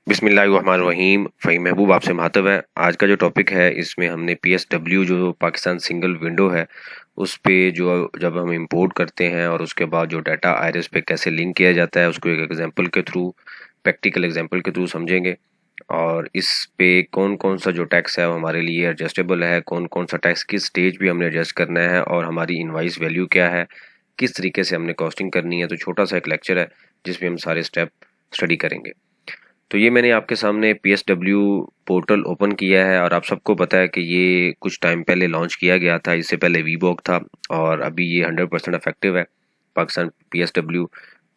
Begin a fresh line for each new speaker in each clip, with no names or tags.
बिस्मिल्लाहिर्रहमानिर्रहीम। फ़हीम महबूब आपसे मुखातब है। आज का जो टॉपिक है इसमें हमने PSW जो पाकिस्तान सिंगल विंडो है उस पे जो जब हम इंपोर्ट करते हैं और उसके बाद जो डाटा आईरिस पे कैसे लिंक किया जाता है उसको एक एग्जांपल के थ्रू, प्रैक्टिकल एग्जांपल के थ्रू समझेंगे। और इस पे कौन कौन सा जो टैक्स है वो हमारे लिए एडजस्टेबल है, कौन कौन सा टैक्स किस स्टेज पे हमने एडजस्ट करना है और हमारी इनवाइस वैल्यू क्या है, किस तरीके से हमने कॉस्टिंग करनी है। तो छोटा सा एक लेक्चर है जिसमें हम सारे स्टेप स्टडी करेंगे। तो ये मैंने आपके सामने PSW पोर्टल ओपन किया है और आप सबको पता है कि ये कुछ टाइम पहले लॉन्च किया गया था। इससे पहले वीबॉक था और अभी ये 100% इफेक्टिव है पाकिस्तान PSW।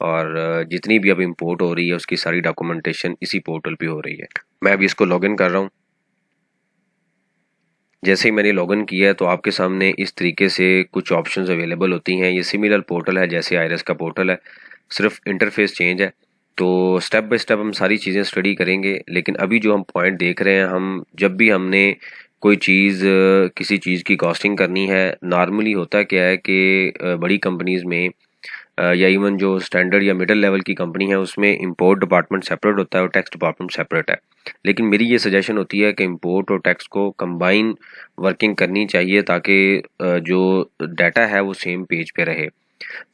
और जितनी भी अब इंपोर्ट हो रही है उसकी सारी डॉक्यूमेंटेशन इसी पोर्टल पे हो रही है। मैं अभी इसको लॉगिन कर रहा हूँ। जैसे ही मैंने लॉगिन किया है तो आपके सामने इस तरीके से कुछ ऑप्शंस अवेलेबल होती हैं। ये सिमिलर पोर्टल है जैसे आईरिस का पोर्टल है, सिर्फ इंटरफेस चेंज है। तो स्टेप बाय स्टेप हम सारी चीज़ें स्टडी करेंगे। लेकिन अभी जो हम पॉइंट देख रहे हैं, हम जब भी हमने कोई चीज़ किसी चीज़ की कॉस्टिंग करनी है, नॉर्मली होता क्या है कि बड़ी कंपनीज़ में या इवन जो स्टैंडर्ड या मिडिल लेवल की कंपनी है उसमें इंपोर्ट डिपार्टमेंट सेपरेट होता है और टैक्स डिपार्टमेंट सेपरेट है। लेकिन मेरी ये सजेशन होती है कि इंपोर्ट और टैक्स को कंबाइन वर्किंग करनी चाहिए ताकि जो डाटा है वो सेम पेज पे रहे।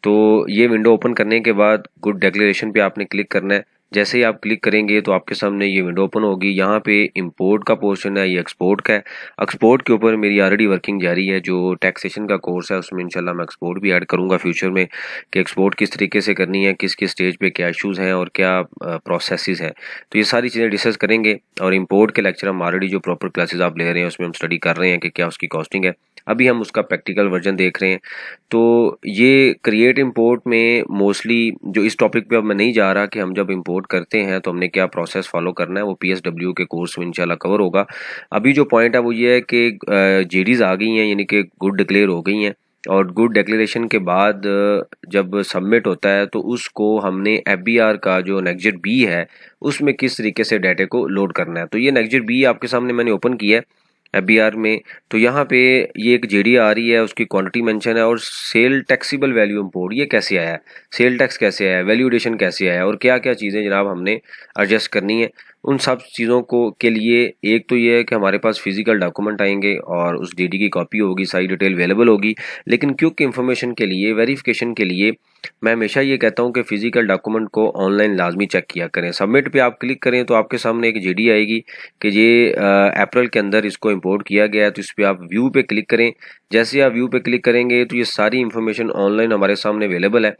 तो ये विंडो ओपन करने के बाद गुड डिक्लेरेशन पे आपने क्लिक करना है। जैसे ही आप क्लिक करेंगे तो आपके सामने ये विंडो ओपन होगी। यहाँ पे इंपोर्ट का पोर्शन है, ये एक्सपोर्ट का है। एक्सपोर्ट के ऊपर मेरी ऑलरेडी वर्किंग जारी है। जो टैक्सेशन का कोर्स है उसमें इंशाल्लाह मैं एक्सपोर्ट भी ऐड करूँगा फ्यूचर में कि एक्सपोर्ट किस तरीके से करनी है, किस किस स्टेज पे क्या इशूज़ हैं और क्या प्रोसेसेस हैं। तो ये सारी चीज़ें डिस्कस करेंगे। और इंपोर्ट के लेक्चर हम ऑलरेडी जो प्रॉपर क्लासेस आप ले रहे हैं उसमें हम स्टडी कर रहे हैं कि क्या उसकी कॉस्टिंग है। अभी हम उसका प्रैक्टिकल वर्जन देख रहे हैं। तो ये क्रिएट इंपोर्ट में मोस्टली जो इस टॉपिक पे अब मैं नहीं जा रहा कि हम जब इंपोर्ट करते हैं तो हमने क्या प्रोसेस फॉलो करना है, वो PSW के कोर्स में इंशाल्लाह कवर होगा। अभी जो पॉइंट है वो ये है कि JDs आ गई हैं, यानी कि गुड डिक्लेयर हो गई हैं। और गुड डिक्लेरेशन के बाद जब सबमिट होता है तो उसको हमने FBR का जो नेक्स्ट बी है उसमें किस तरीके से डाटे को लोड करना है। तो ये नेक्स्ट बी आपके सामने मैंने ओपन किया है FBR में। तो यहाँ पे ये एक JD आ रही है, उसकी क्वांटिटी मेंशन है और सेल टैक्सीबल वैल्यू इंपोर्ट ये कैसे आया है, सेल टैक्स कैसे आया है, वैल्यूडेशन कैसे आया है और क्या क्या चीज़ें जनाब हमने एडजस्ट करनी है। उन सब चीज़ों को के लिए एक तो ये है कि हमारे पास फिजिकल डॉक्यूमेंट आएंगे और उस DD की कॉपी होगी, सारी डिटेल अवेलेबल होगी। लेकिन क्विक इन्फॉर्मेशन के लिए, वेरिफिकेशन के लिए मैं हमेशा ये कहता हूँ कि फिजिकल डॉक्यूमेंट को ऑनलाइन लाजमी चेक किया करें। सबमिट पे आप क्लिक करें तो आपके सामने एक JD आएगी कि ये अप्रैल के अंदर इसको इंपोर्ट किया गया है। तो इस पर आप व्यू पे क्लिक करें। जैसे आप व्यू पे क्लिक करेंगे तो ये सारी इंफॉर्मेशन ऑनलाइन हमारे सामने अवेलेबल है।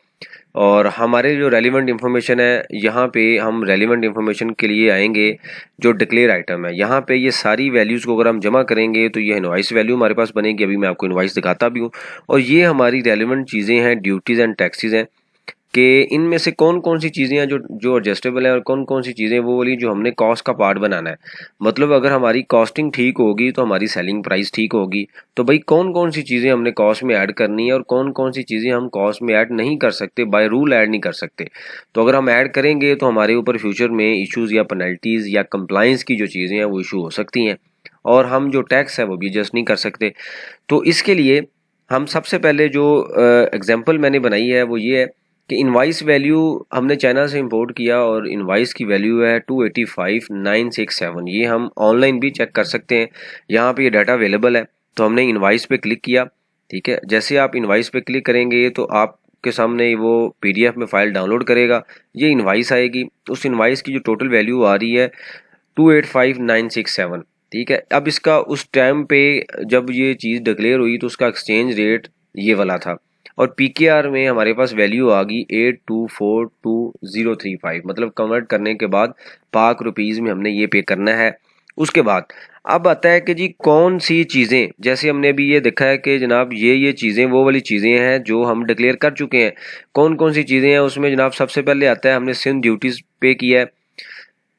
और हमारे जो रेलिवेंट इन्फॉर्मेशन है, यहाँ पे हम रेलिवेंट इन्फॉर्मेशन के लिए आएंगे। जो डिक्लेयर आइटम है यहाँ पे ये सारी वैल्यूज़ को अगर हम जमा करेंगे तो ये इनवाइस वैल्यू हमारे पास बनेगी। अभी मैं आपको इनवाइस दिखाता भी हूँ। और ये हमारी रेलिवेंट चीज़ें हैं, ड्यूटीज़ एंड टैक्सेस हैं कि इनमें से कौन कौन सी चीज़ें हैं जो जो एडजस्टेबल है और कौन कौन सी चीज़ें वो वाली जो हमने कॉस्ट का पार्ट बनाना है। मतलब अगर हमारी कॉस्टिंग ठीक होगी तो हमारी सेलिंग प्राइस ठीक होगी। तो भाई कौन कौन सी चीज़ें हमने कॉस्ट में ऐड करनी है और कौन कौन सी चीज़ें हम कॉस्ट में ऐड नहीं कर सकते, बाय रूल ऐड नहीं कर सकते। तो अगर हम ऐड करेंगे तो हमारे ऊपर फ्यूचर में इशूज़ या पेनल्टीज़ या कंप्लाइंस की जो चीज़ें हैं वो इशू हो सकती हैं और हम जो टैक्स है वो भी एडजस्ट नहीं कर सकते। तो इसके लिए हम सबसे पहले जो एग्जाम्पल मैंने बनाई है वो ये है कि इनवाइस वैल्यू हमने चाइना से इंपोर्ट किया और इनवाइस की वैल्यू है 285,967। ये हम ऑनलाइन भी चेक कर सकते हैं, यहाँ पे ये डाटा अवेलेबल है। तो हमने इनवाइस पे क्लिक किया, ठीक है। जैसे आप इनवाइस पे क्लिक करेंगे तो आपके सामने वो PDF में फाइल डाउनलोड करेगा, ये इनवाइस आएगी। उस इनवाइस की जो टोटल वैल्यू आ रही है 285,967, ठीक है। अब इसका उस टाइम पे जब ये चीज़ डिक्लेयर हुई तो उसका एक्सचेंज रेट ये वाला था और PKR में हमारे पास वैल्यू आ गई 8242,035। मतलब कन्वर्ट करने के बाद पाक रुपीज़ में हमने ये पे करना है। उसके बाद अब आता है कि जी कौन सी चीज़ें, जैसे हमने अभी ये देखा है कि जनाब ये चीज़ें वो वाली चीज़ें हैं जो हम डिक्लेयर कर चुके हैं। कौन कौन सी चीज़ें हैं उसमें जनाब, सबसे पहले आता है हमने सिंध ड्यूटीज़ पे किया है,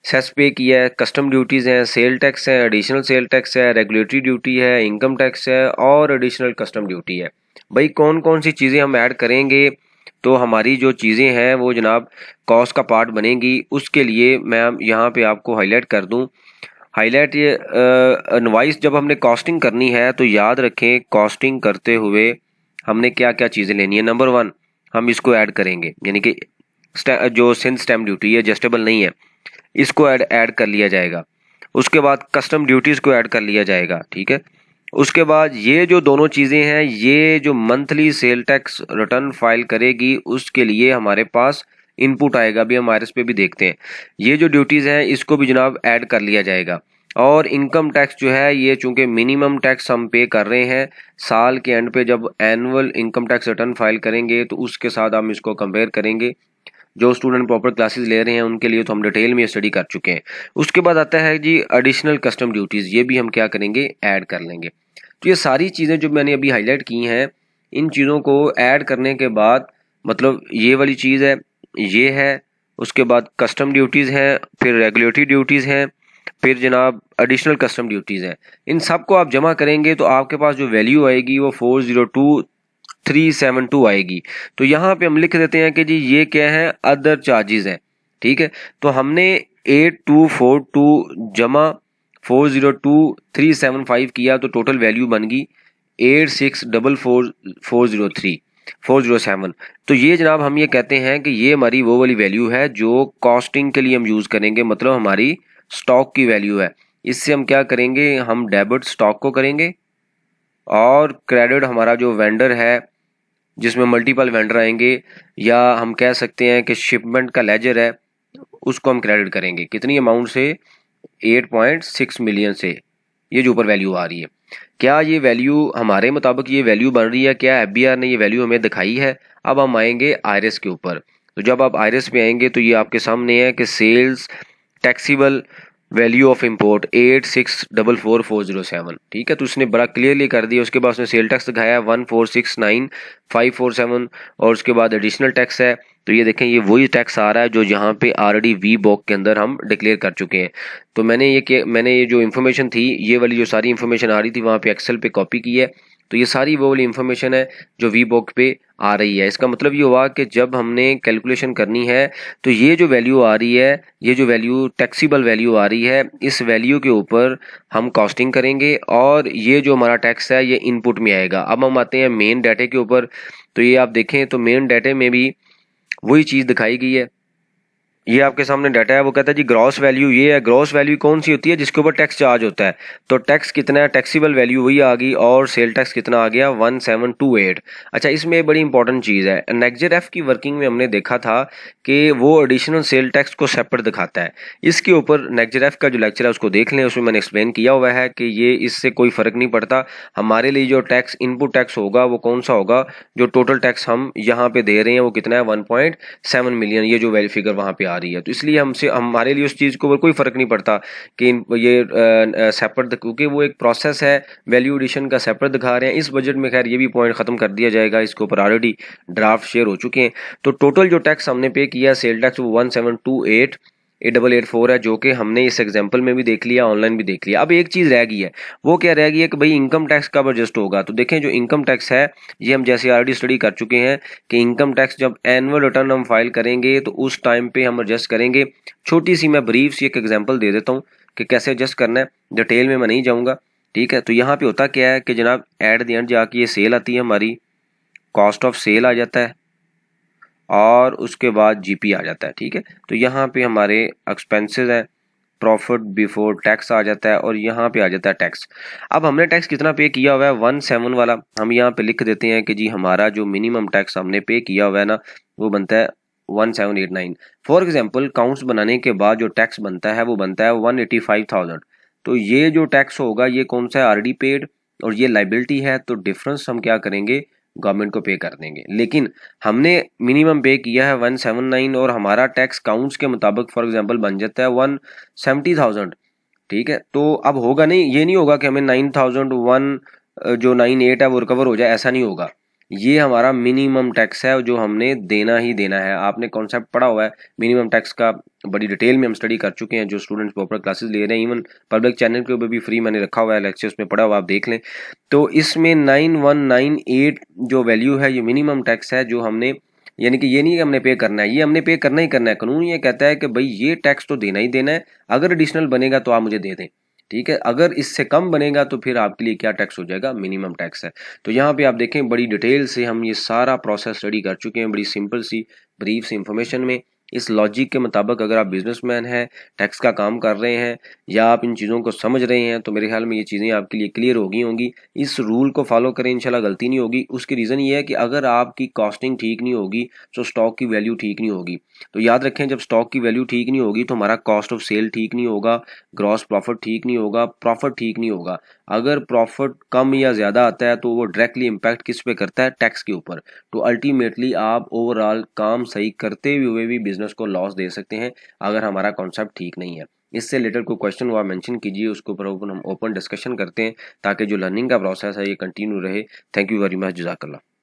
सेस पे किया है, कस्टम ड्यूटीज़ हैं, सेल टैक्स है, एडिशनल सेल टैक्स है, रेगुलेटरी ड्यूटी है, इनकम टैक्स है और एडिशनल कस्टम ड्यूटी है। भाई कौन कौन सी चीज़ें हम ऐड करेंगे तो हमारी जो चीज़ें हैं वो जनाब कॉस्ट का पार्ट बनेंगी। उसके लिए मैं यहाँ पे आपको हाईलाइट कर दूँ। हाईलाइट ये इनवॉइस जब हमने कॉस्टिंग करनी है तो याद रखें कॉस्टिंग करते हुए हमने क्या क्या चीज़ें लेनी है। नंबर 1 हम इसको ऐड करेंगे, यानी कि जो सिंध स्टैम्प ड्यूटी है एडजस्टेबल नहीं है, इसको ऐड कर लिया जाएगा। उसके बाद कस्टम ड्यूटीज़ को ऐड कर लिया जाएगा, ठीक है। उसके बाद ये जो दोनों चीज़ें हैं, ये जो monthly sale tax return file करेगी उसके लिए हमारे पास इनपुट आएगा। अभी हम आईआरएस पे भी देखते हैं, ये जो ड्यूटीज़ हैं इसको भी जनाब ऐड कर लिया जाएगा। और इनकम टैक्स जो है ये चूंकि मिनिमम टैक्स हम पे कर रहे हैं, साल के एंड पे जब annual income tax return file करेंगे तो उसके साथ हम इसको कंपेयर करेंगे। जो स्टूडेंट प्रॉपर क्लासेस ले रहे हैं उनके लिए तो हम डिटेल में स्टडी कर चुके हैं। उसके बाद आता है जी एडिशनल कस्टम ड्यूटीज़, ये भी हम क्या करेंगे, ऐड कर लेंगे। तो ये सारी चीज़ें जो मैंने अभी हाईलाइट की हैं, इन चीज़ों को ऐड करने के बाद मतलब ये वाली चीज़ है, ये है, उसके बाद कस्टम ड्यूटीज़ हैं, फिर रेगुलेटरी ड्यूटीज़ हैं, फिर जनाब एडिशनल कस्टम ड्यूटीज़ हैं। इन सब को आप जमा करेंगे तो आपके पास जो वैल्यू आएगी वो 402372 आएगी। तो यहाँ पे हम लिख देते हैं कि जी ये क्या है, अदर चार्जेस है, ठीक है। तो हमने 8242 जमा 402375 किया तो टोटल वैल्यू बन गई 8644403407। तो ये जनाब हम ये कहते हैं कि ये हमारी वो वाली वैल्यू है जो कॉस्टिंग के लिए हम यूज़ करेंगे, मतलब हमारी स्टॉक की वैल्यू है। इससे हम क्या करेंगे, हम डेबिट स्टॉक को करेंगे और क्रेडिट हमारा जो वेंडर है जिसमें मल्टीपल वेंडर आएंगे, या हम कह सकते हैं कि शिपमेंट का लेजर है उसको हम क्रेडिट करेंगे। कितनी अमाउंट से, 8.6 मिलियन से, ये जो ऊपर वैल्यू आ रही है। क्या ये वैल्यू हमारे मुताबिक ये वैल्यू बन रही है, क्या एफबीआर ने ये वैल्यू हमें दिखाई है? अब हम आएंगे आईआरएस के ऊपर। तो जब आप आईआरएस पे आएंगे तो ये आपके सामने है कि sales taxable value of import 86444007, ठीक है। तो उसने बड़ा क्लियरली कर दिया। उसके बाद उसने सेल टैक्स दिखाया 1469547 और उसके बाद एडिशनल टैक्स है। तो ये देखें, ये वही टैक्स आ रहा है जो यहाँ पे ऑलरेडी वी बॉक के अंदर हम डिक्लेयर कर चुके हैं। तो मैंने ये जो इन्फॉर्मेशन थी, ये वाली जो सारी इन्फॉर्मेशन आ रही थी वहाँ पे एक्सेल पे कॉपी की है। तो ये सारी वो वाली इन्फॉर्मेशन है जो वी बॉक पे आ रही है। इसका मतलब ये हुआ कि जब हमने कैलकुलेशन करनी है तो ये जो वैल्यू आ रही है, ये जो वैल्यू टैक्सीबल वैल्यू आ रही है, इस वैल्यू के ऊपर हम कॉस्टिंग करेंगे और ये जो हमारा टैक्स है ये इनपुट में आएगा। अब हम आते हैं मेन डाटे के ऊपर। तो ये आप देखें तो मेन डाटे में भी वही चीज़ दिखाई गई है। ये आपके सामने डाटा है, वो कहता है जी ग्रॉस वैल्यू ये है। ग्रॉस वैल्यू कौन सी होती है, जिसके ऊपर टैक्स चार्ज होता है। तो टैक्स कितना है, टैक्सीबल वैल्यू वही आ गई और सेल टैक्स कितना आ गया, 1728। अच्छा, इसमें एक बड़ी इंपॉर्टेंट चीज़ है, नेक्जेरेफ की वर्किंग में हमने देखा था कि वो एडिशनल सेल टैक्स को सेपरेट दिखाता है। इसके ऊपर नेक्जेरेफ का जो लेक्चर है उसको देख लें, उसमें मैंने एक्सप्लेन किया हुआ है कि ये इससे कोई फ़र्क नहीं पड़ता। हमारे लिए जो टैक्स इनपुट टैक्स होगा वो कौन सा होगा, जो टोटल टैक्स हम यहाँ पे दे रहे हैं वो कितना है, 1.7 मिलियन, ये जो वैल्यू फिगर वहाँ पे आ रही है। तो इसलिए हमारे लिए उस चीज़ को कोई फ़र्क नहीं पड़ता कि ये सेपरेट, क्योंकि वो एक प्रोसेस है, वैल्यू एडिशन का सेपरेट दिखा रहे हैं। इस बजट में खैर ये भी पॉइंट ख़त्म कर दिया जाएगा, इसके ऊपर ऑलरेडी ड्राफ्ट शेयर हो चुके हैं। तो टोटल जो टैक्स हमने पे किया सेल टैक्स वो 1728,884 है, जो कि हमने इस एग्जाम्पल में भी देख लिया, ऑनलाइन भी देख लिया। अब एक चीज़ रह गई है, वो क्या रह गई है कि भाई इनकम टैक्स कब एडजस्ट होगा। तो देखें, जो इनकम टैक्स है ये हम जैसे ऑलरेडी स्टडी कर चुके हैं कि इनकम टैक्स जब एनुअल रिटर्न हम फाइल करेंगे तो उस टाइम पे हम एडजस्ट करेंगे। छोटी सी मैं ब्रीफ सी एक एग्जांपल दे देता हूँ कि कैसे एडजस्ट करना है, डिटेल में मैं नहीं जाऊँगा, ठीक है। तो यहाँ पे होता क्या है कि जनाब एट द एंड जाके ये सेल आती है, हमारी कॉस्ट ऑफ सेल आ जाता है और उसके बाद जीपी आ जाता है, ठीक है। तो यहाँ पे हमारे एक्सपेंसेस हैं, प्रॉफिट बिफोर टैक्स आ जाता है और यहाँ पे आ जाता है टैक्स। अब हमने टैक्स कितना पे किया हुआ है, 17 वाला हम यहाँ पे लिख देते हैं कि जी हमारा जो मिनिमम टैक्स हमने पे किया हुआ है ना वो बनता है 1789। फॉर एग्जांपल काउंट्स बनाने के बाद जो टैक्स बनता है वो बनता है 185,000। तो ये जो टैक्स होगा ये कौन सा है, ऑलरेडी पेड, और ये लाइबिलिटी है, तो डिफरेंस हम क्या करेंगे, गवर्नमेंट को पे कर देंगे। लेकिन हमने मिनिमम पे किया है 179 और हमारा टैक्स काउंट्स के मुताबिक फॉर एग्जांपल बन जाता है 170,000, ठीक है। तो अब होगा नहीं, ये नहीं होगा कि हमें 9001 जो 98 है वो रिकवर हो जाए, ऐसा नहीं होगा। ये हमारा मिनिमम टैक्स है जो हमने देना ही देना है। आपने कॉन्सेप्ट पढ़ा हुआ है मिनिमम टैक्स का, बड़ी डिटेल में हम स्टडी कर चुके हैं, जो स्टूडेंट्स प्रॉपर क्लासेस ले रहे हैं, इवन पब्लिक चैनल के ऊपर भी फ्री मैंने रखा हुआ है लेक्चर, उसमें पढ़ा हुआ आप देख लें। तो इसमें 9198 जो वैल्यू है ये मिनिमम टैक्स है जो हमने, यानी कि ये नहीं कि हमने पे करना है, ये हमने पे करना ही करना है। कानून ये कहता है कि भाई ये टैक्स तो देना ही देना है, अगर एडिशनल बनेगा तो आप मुझे दे दें, ठीक है। अगर इससे कम बनेगा तो फिर आपके लिए क्या टैक्स हो जाएगा, मिनिमम टैक्स है। तो यहाँ पे आप देखें बड़ी डिटेल से हम ये सारा प्रोसेस स्टडी कर चुके हैं, बड़ी सिंपल सी ब्रीफ सी इंफॉर्मेशन में। इस लॉजिक के मुताबिक अगर आप बिजनेसमैन हैं, टैक्स का काम कर रहे हैं या आप इन चीज़ों को समझ रहे हैं, तो मेरे ख्याल में ये चीज़ें आपके लिए क्लियर हो गई होंगी। इस रूल को फॉलो करें, इंशाल्लाह गलती नहीं होगी। उसकी रीज़न ये है कि अगर आपकी कॉस्टिंग ठीक नहीं होगी तो स्टॉक की वैल्यू ठीक नहीं होगी। तो याद रखें, जब स्टॉक की वैल्यू ठीक नहीं होगी तो हमारा कॉस्ट ऑफ सेल ठीक नहीं होगा, ग्रॉस प्रॉफिट ठीक नहीं होगा, प्रॉफिट ठीक नहीं होगा। अगर प्रॉफिट कम या ज़्यादा आता है तो वो डायरेक्टली इम्पैक्ट किस पे करता है? टैक्स के ऊपर। तो अल्टीमेटली आप ओवरऑल काम सही करते हुए भी बिजनेस को लॉस दे सकते हैं अगर हमारा कॉन्सेप्ट ठीक नहीं है। इससे रिलेटेड कोई क्वेश्चन हुआ मेंशन कीजिए, उसके ऊपर हम ओपन डिस्कशन करते हैं ताकि जो लर्निंग का प्रोसेस है ये कंटिन्यू रहे। थैंक यू वेरी मच, जज़ाकल्लाह।